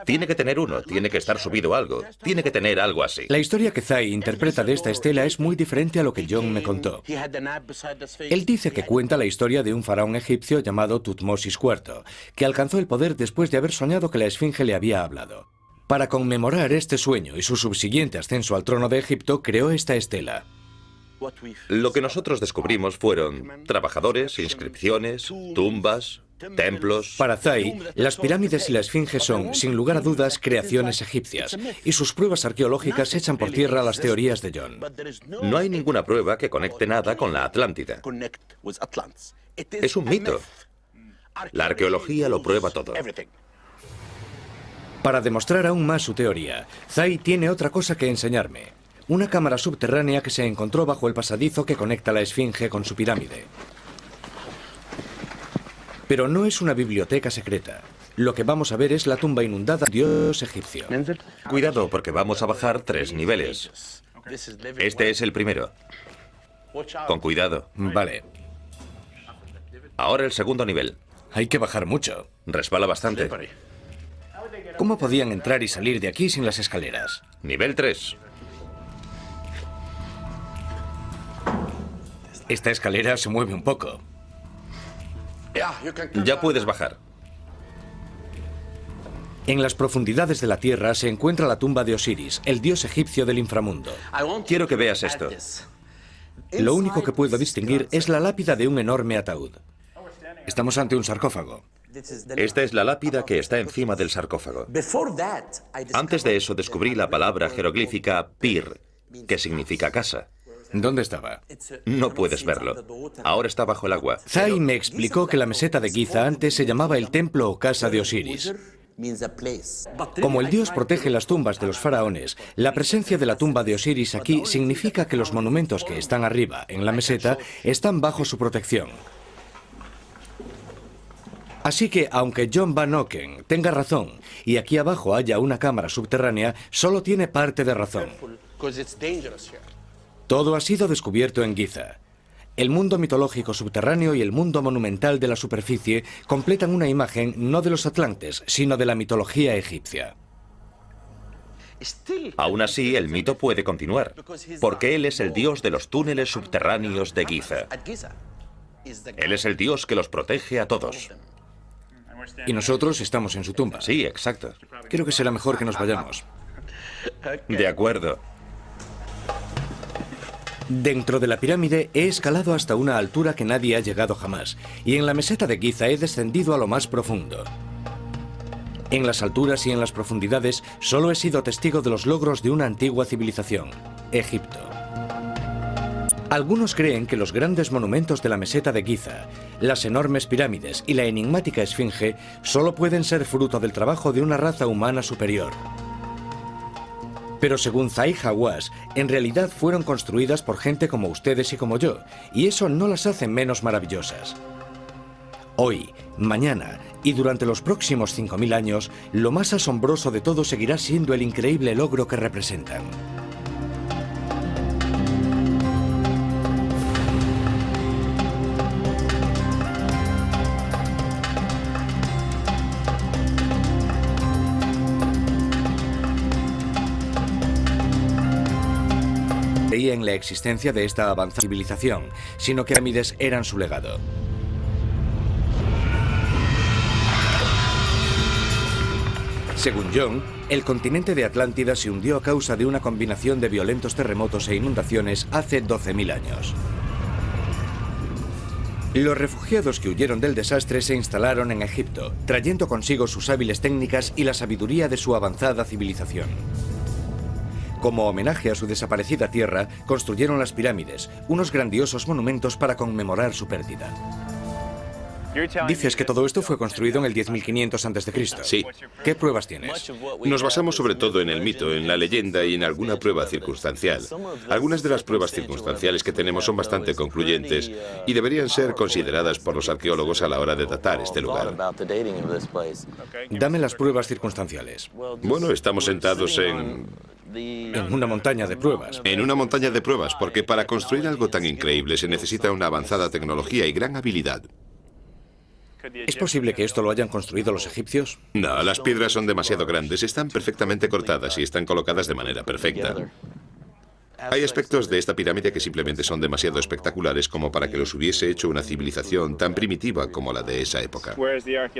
Tiene que tener uno, tiene que estar subido a algo, tiene que tener algo así. La historia que Zai interpreta de esta estela es muy diferente a lo que John me contó. Él dice que cuenta la historia de un faraón egipcio llamado Tutmosis IV, que alcanzó el poder después de haber soñado que la esfinge le había hablado. Para conmemorar este sueño y su subsiguiente ascenso al trono de Egipto, creó esta estela. Lo que nosotros descubrimos fueron trabajadores, inscripciones, tumbas, templos. Para Zai, las pirámides y la esfinge son, sin lugar a dudas, creaciones egipcias, y sus pruebas arqueológicas echan por tierra las teorías de John. No hay ninguna prueba que conecte nada con la Atlántida. Es un mito. La arqueología lo prueba todo. Para demostrar aún más su teoría, Zai tiene otra cosa que enseñarme. Una cámara subterránea que se encontró bajo el pasadizo que conecta la esfinge con su pirámide. Pero no es una biblioteca secreta. Lo que vamos a ver es la tumba inundada del dios egipcio. Cuidado, porque vamos a bajar 3 niveles. Este es el primero. Con cuidado. Vale. Ahora el segundo nivel. Hay que bajar mucho. Resbala bastante. ¿Cómo podían entrar y salir de aquí sin las escaleras? Nivel 3. Esta escalera se mueve un poco. Ya puedes bajar. En las profundidades de la tierra se encuentra la tumba de Osiris, el dios egipcio del inframundo. Quiero que veas esto. Lo único que puedo distinguir es la lápida de un enorme ataúd. Estamos ante un sarcófago. Esta es la lápida que está encima del sarcófago. Antes de eso descubrí la palabra jeroglífica Pir, que significa casa. ¿Dónde estaba? No puedes verlo. Ahora está bajo el agua. Zai me explicó que la meseta de Giza antes se llamaba el templo o casa de Osiris. Como el dios protege las tumbas de los faraones, la presencia de la tumba de Osiris aquí significa que los monumentos que están arriba, en la meseta, están bajo su protección. Así que, aunque John Van Oken tenga razón y aquí abajo haya una cámara subterránea, solo tiene parte de razón. Todo ha sido descubierto en Giza. El mundo mitológico subterráneo y el mundo monumental de la superficie completan una imagen no de los atlantes, sino de la mitología egipcia. Aún así, el mito puede continuar, porque él es el dios de los túneles subterráneos de Giza. Él es el dios que los protege a todos. Y nosotros estamos en su tumba. Sí, exacto. Creo que será mejor que nos vayamos. De acuerdo. Dentro de la pirámide he escalado hasta una altura que nadie ha llegado jamás, y en la meseta de Giza he descendido a lo más profundo. En las alturas y en las profundidades solo he sido testigo de los logros de una antigua civilización, Egipto. Algunos creen que los grandes monumentos de la meseta de Giza, las enormes pirámides y la enigmática esfinge solo pueden ser fruto del trabajo de una raza humana superior. Pero según Zahi Hawass, en realidad fueron construidas por gente como ustedes y como yo, y eso no las hace menos maravillosas. Hoy, mañana y durante los próximos 5000 años, lo más asombroso de todo seguirá siendo el increíble logro que representan. Creía en la existencia de esta avanzada civilización, sino que las pirámides eran su legado. Según John, el continente de Atlántida se hundió a causa de una combinación de violentos terremotos e inundaciones hace 12.000 años. Los refugiados que huyeron del desastre se instalaron en Egipto, trayendo consigo sus hábiles técnicas y la sabiduría de su avanzada civilización. Como homenaje a su desaparecida tierra, construyeron las pirámides, unos grandiosos monumentos para conmemorar su pérdida. Dices que todo esto fue construido en el 10.500 a.C. Sí. ¿Qué pruebas tienes? Nos basamos sobre todo en el mito, en la leyenda y en alguna prueba circunstancial. Algunas de las pruebas circunstanciales que tenemos son bastante concluyentes y deberían ser consideradas por los arqueólogos a la hora de datar este lugar. Dame las pruebas circunstanciales. Bueno, estamos sentados en una montaña de pruebas. En una montaña de pruebas, porque para construir algo tan increíble se necesita una avanzada tecnología y gran habilidad. ¿Es posible que esto lo hayan construido los egipcios? No, las piedras son demasiado grandes, están perfectamente cortadas y están colocadas de manera perfecta. Hay aspectos de esta pirámide que simplemente son demasiado espectaculares como para que los hubiese hecho una civilización tan primitiva como la de esa época.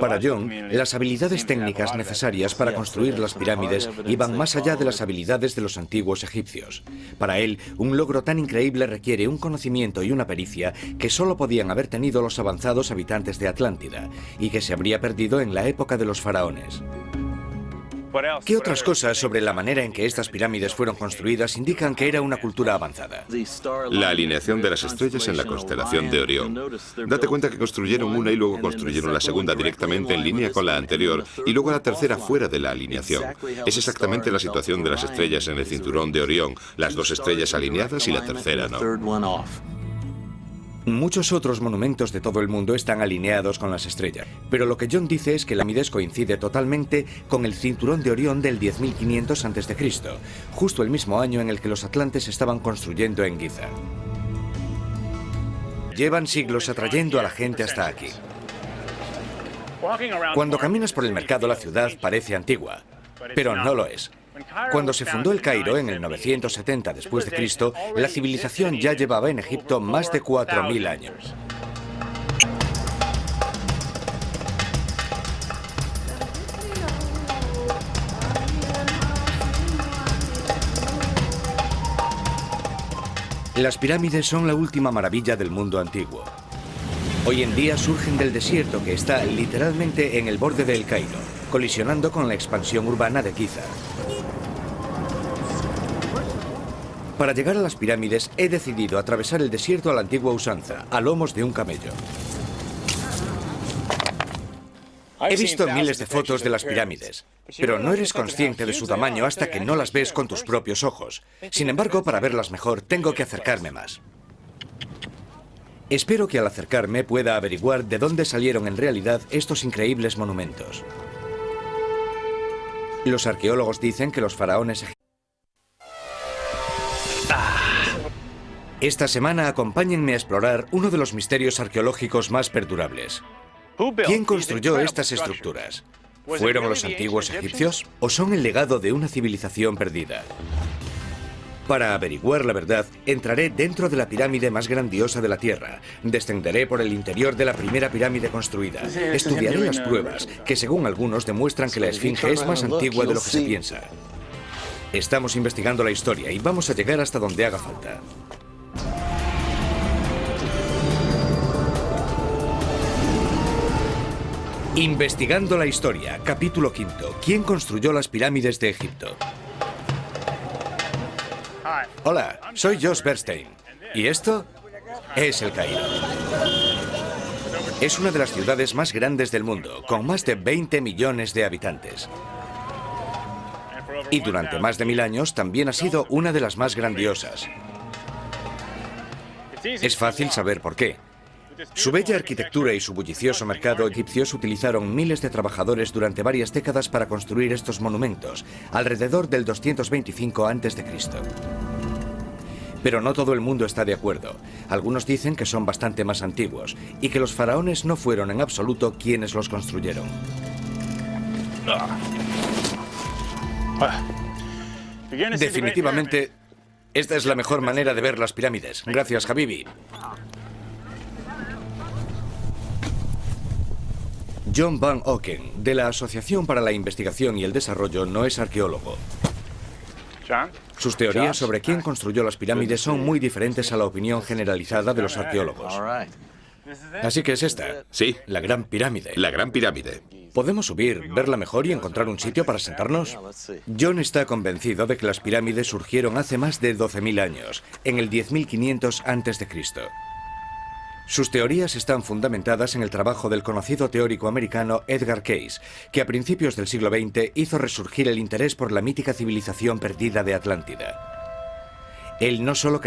Para John, las habilidades técnicas necesarias para construir las pirámides iban más allá de las habilidades de los antiguos egipcios. Para él, un logro tan increíble requiere un conocimiento y una pericia que solo podían haber tenido los avanzados habitantes de Atlántida y que se habría perdido en la época de los faraones. ¿Qué otras cosas sobre la manera en que estas pirámides fueron construidas indican que era una cultura avanzada? La alineación de las estrellas en la constelación de Orión. Date cuenta que construyeron una y luego construyeron la segunda directamente en línea con la anterior y luego la tercera fuera de la alineación. Es exactamente la situación de las estrellas en el cinturón de Orión, las dos estrellas alineadas y la tercera no. Muchos otros monumentos de todo el mundo están alineados con las estrellas, pero lo que John dice es que la pirámide coincide totalmente con el cinturón de Orión del 10.500 a.C., justo el mismo año en el que los atlantes estaban construyendo en Giza. Llevan siglos atrayendo a la gente hasta aquí. Cuando caminas por el mercado, la ciudad parece antigua, pero no lo es. Cuando se fundó el Cairo en el 970 después de Cristo, la civilización ya llevaba en Egipto más de 4.000 años. Las pirámides son la última maravilla del mundo antiguo. Hoy en día surgen del desierto que está literalmente en el borde del Cairo, colisionando con la expansión urbana de Giza. Para llegar a las pirámides he decidido atravesar el desierto a la antigua usanza, a lomos de un camello. He visto miles de fotos de las pirámides, pero no eres consciente de su tamaño hasta que no las ves con tus propios ojos. Sin embargo, para verlas mejor, tengo que acercarme más. Espero que al acercarme pueda averiguar de dónde salieron en realidad estos increíbles monumentos. Los arqueólogos dicen que los faraones egipcios. Esta semana acompáñenme a explorar uno de los misterios arqueológicos más perdurables. ¿Quién construyó estas estructuras? ¿Fueron los antiguos egipcios o son el legado de una civilización perdida? Para averiguar la verdad, entraré dentro de la pirámide más grandiosa de la Tierra, descenderé por el interior de la primera pirámide construida, estudiaré las pruebas que según algunos demuestran que la esfinge es más antigua de lo que se piensa. Estamos investigando la historia y vamos a llegar hasta donde haga falta. Investigando la historia, capítulo 5. ¿Quién construyó las pirámides de Egipto? Hola, soy Josh Bernstein. Y esto es El Cairo. Es una de las ciudades más grandes del mundo, con más de 20 millones de habitantes. Y durante más de 1000 años también ha sido una de las más grandiosas. Es fácil saber por qué. Su bella arquitectura y su bullicioso mercado egipcios utilizaron miles de trabajadores durante varias décadas para construir estos monumentos, alrededor del 225 a.C. Pero no todo el mundo está de acuerdo. Algunos dicen que son bastante más antiguos y que los faraones no fueron en absoluto quienes los construyeron. Definitivamente, esta es la mejor manera de ver las pirámides. Gracias, Habibi. John Van Oken, de la Asociación para la Investigación y el Desarrollo, no es arqueólogo. Sus teorías sobre quién construyó las pirámides son muy diferentes a la opinión generalizada de los arqueólogos. Así que es esta. Sí. La Gran Pirámide. La Gran Pirámide. ¿Podemos subir, verla mejor y encontrar un sitio para sentarnos? John está convencido de que las pirámides surgieron hace más de 12.000 años, en el 10.500 a.C. Sus teorías están fundamentadas en el trabajo del conocido teórico americano Edgar Cayce, que a principios del siglo XX hizo resurgir el interés por la mítica civilización perdida de Atlántida. Él no solo